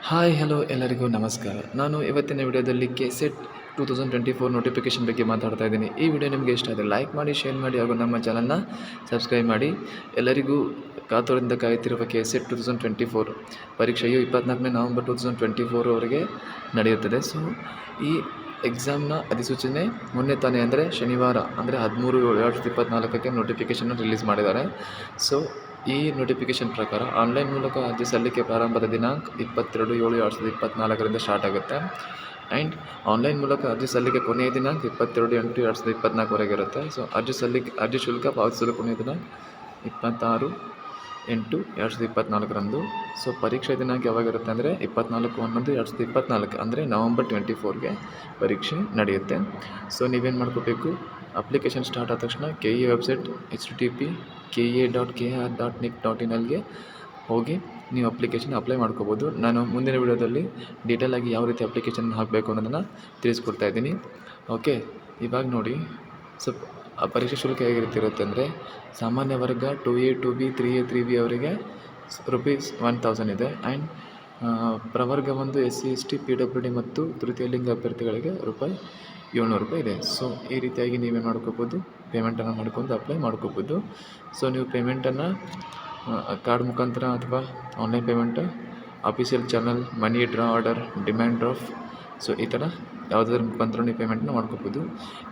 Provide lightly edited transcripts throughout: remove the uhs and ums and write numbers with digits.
Hi hello ಎಲ್ಲರಿಗೂ ನಮಸ್ಕಾರ. ನಾನು ಇವತ್ತಿನ ವಿಡಿಯೋದಲ್ಲಿ ಕೆಸೆಟ್ 2024 ನೋಟಿಫಿಕೇಷನ್ ಬಗ್ಗೆ ಮಾತಾಡ್ತಾ ಇದ್ದೀನಿ. ಈ ವಿಡಿಯೋ ನಿಮಗೆ ಇಷ್ಟ ಆದರೆ ಲೈಕ್ ಮಾಡಿ, ಶೇರ್ ಮಾಡಿ ಹಾಗೂ ನಮ್ಮ ಚಾನಲ್ನ ಸಬ್ಸ್ಕ್ರೈಬ್ ಮಾಡಿ. ಎಲ್ಲರಿಗೂ ಕಾತುರದಿಂದ ಕಾಯುತ್ತಿರುವ ಕೆಸೆಟ್ 2024 ಪರೀಕ್ಷೆಯು 24ನೇ ನವಂಬರ್ 2024 ವರೆಗೆ ನಡೆಯುತ್ತದೆ. ಸೊ ಈ ಎಕ್ಸಾಮ್ನ ಅಧಿಸೂಚನೆ ಮೊನ್ನೆ ತಾನೇ ಅಂದರೆ ಶನಿವಾರ ಅಂದರೆ 13/7/2024ಕ್ಕೆ ನೋಟಿಫಿಕೇಷನ್ನ ರಿಲೀಸ್ ಮಾಡಿದ್ದಾರೆ. ಸೊ ಈ ನೋಟಿಫಿಕೇಷನ್ ಪ್ರಕಾರ ಆನ್ಲೈನ್ ಮೂಲಕ ಅರ್ಜಿ ಸಲ್ಲಿಕೆ ಪ್ರಾರಂಭದ ದಿನಾಂಕ 22/7/2024ರಿಂದ ಸ್ಟಾರ್ಟ್ ಆಗುತ್ತೆ. ಆ್ಯಂಡ್ ಆನ್ಲೈನ್ ಮೂಲಕ ಅರ್ಜಿ ಸಲ್ಲಿಕೆ ಕೊನೆಯ ದಿನಾಂಕ 22/8/2024ವರೆಗೆ ಇರುತ್ತೆ. ಸೊ ಅರ್ಜಿ ಶುಲ್ಕ ಪಾವತಿಸಲು ಕೊನೆಯ ದಿನಾಂಕ 26/8/2024ರಂದು. ಸೊ ಪರೀಕ್ಷೆ ದಿನಾಂಕ ಯಾವಾಗಿರುತ್ತೆ ಅಂದರೆ 24/11/2024 ಅಂದರೆ ನವಂಬರ್ 24ಗೆ ಪರೀಕ್ಷೆ ನಡೆಯುತ್ತೆ. ಸೊ ನೀವೇನು ಮಾಡ್ಕೋಬೇಕು, ಅಪ್ಲಿಕೇಶನ್ ಸ್ಟಾರ್ಟ್ ಆದ ತಕ್ಷಣ KE ವೆಬ್ಸೈಟ್ http://ke.kr.nic.in ಹೋಗಿ ನೀವು ಅಪ್ಲಿಕೇಶನ್ ಅಪ್ಲೈ ಮಾಡ್ಕೋಬೋದು. ನಾನು ಮುಂದಿನ ವಿಡಿಯೋದಲ್ಲಿ ಡೀಟೇಲಾಗಿ ಯಾವ ರೀತಿ ಅಪ್ಲಿಕೇಶನ್ ಹಾಕಬೇಕು ಅನ್ನೋದನ್ನು ತಿಳಿಸ್ಕೊಡ್ತಾ ಇದ್ದೀನಿ. ಓಕೆ, ಇವಾಗ ನೋಡಿ. ಸೊ ಆ ಪರೀಕ್ಷೆ ಶುಲ್ಕ ಹೇಗಿರುತ್ತಿರುತ್ತೆ ಅಂದರೆ ಸಾಮಾನ್ಯ ವರ್ಗ 2A 2B 3A 3B ಅವರಿಗೆ ₹1000 ಇದೆ. ಆ್ಯಂಡ್ ಪ್ರವರ್ಗ ಒಂದು SC ST PWD ಮತ್ತು ತೃತೀಯ ಲಿಂಗ ಅಭ್ಯರ್ಥಿಗಳಿಗೆ ₹700 ಇದೆ. ಸೊ ಈ ರೀತಿಯಾಗಿ ನೀವೇನು ಮಾಡ್ಕೋಬೋದು, ಪೇಮೆಂಟನ್ನು ಮಾಡ್ಕೊಂಡು ಅಪ್ಲೈ ಮಾಡ್ಕೋಬೋದು. ಸೊ ನೀವು ಪೇಮೆಂಟನ್ನು ಕಾರ್ಡ್ ಮುಖಾಂತರ ಅಥವಾ online payment, official channel, money draw order, demand draft, so ಈ ಥರ ಯಾವುದಾದ್ರ ಮುಖಾಂತರ ನೀವು ಪೇಮೆಂಟ್ನ ಮಾಡ್ಕೋಬೋದು.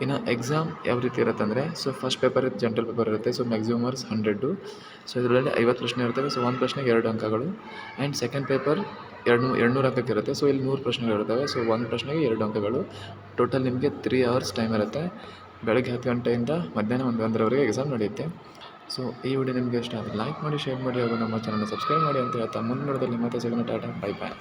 ಇನ್ನು ಎಕ್ಸಾಮ್ ಯಾವ ರೀತಿ ಇರುತ್ತೆ ಅಂದರೆ ಫಸ್ಟ್ ಪೇಪರ್ ಜನರಲ್ ಪೇಪರ್ ಇರುತ್ತೆ. So maximum marks 100. ಸೊ ಇದರಲ್ಲಿ 50 ಪ್ರಶ್ನೆ ಇರ್ತವೆ. ಸೊ ಒಂದು ಪ್ರಶ್ನೆಗೆ 2 ಅಂಕಗಳು. ಆ್ಯಂಡ್ ಸೆಕೆಂಡ್ ಪೇಪರ್ 200 ಅಂಕಕ್ಕೆ ಇರುತ್ತೆ. ಸೊ ಇಲ್ಲಿ 100 ಪ್ರಶ್ನೆಗಳು ಇರ್ತವೆ. ಸೊ ಒಂದು ಪ್ರಶ್ನೆಗೆ 2 ಅಂಕಗಳು. ಟೋಟಲ್ ನಿಮಗೆ 3 hours ಟೈಮ್ ಇರುತ್ತೆ. ಬೆಳಗ್ಗೆ 10 ಗಂಟೆಯಿಂದ ಮಧ್ಯಾಹ್ನ 1 ಗಂಟೆವರೆಗೆ ಎಕ್ಸಾಮ್ ನಡೆಯುತ್ತೆ. ಸೊ ಈ ವಿಡಿಯೋ ನಿಮಗೆ ಇಷ್ಟ ಆದರೆ ಲೈಕ್ ಮಾಡಿ, ಶೇರ್ ಮಾಡಿ ಹಾಗೂ ನಮ್ಮ ಚಾನಲ್ನ ಸಬ್ಸ್ಕ್ರೈಬ್ ಮಾಡಿ ಅಂತ ಹೇಳ್ತಾ ಮುಂದಿನ ವಿಡಿಯೋದಲ್ಲಿ ಮತ್ತೆ ಸಿಗೋಣ. ಟಾಟಾ, ಬೈ ಬಾಯ್.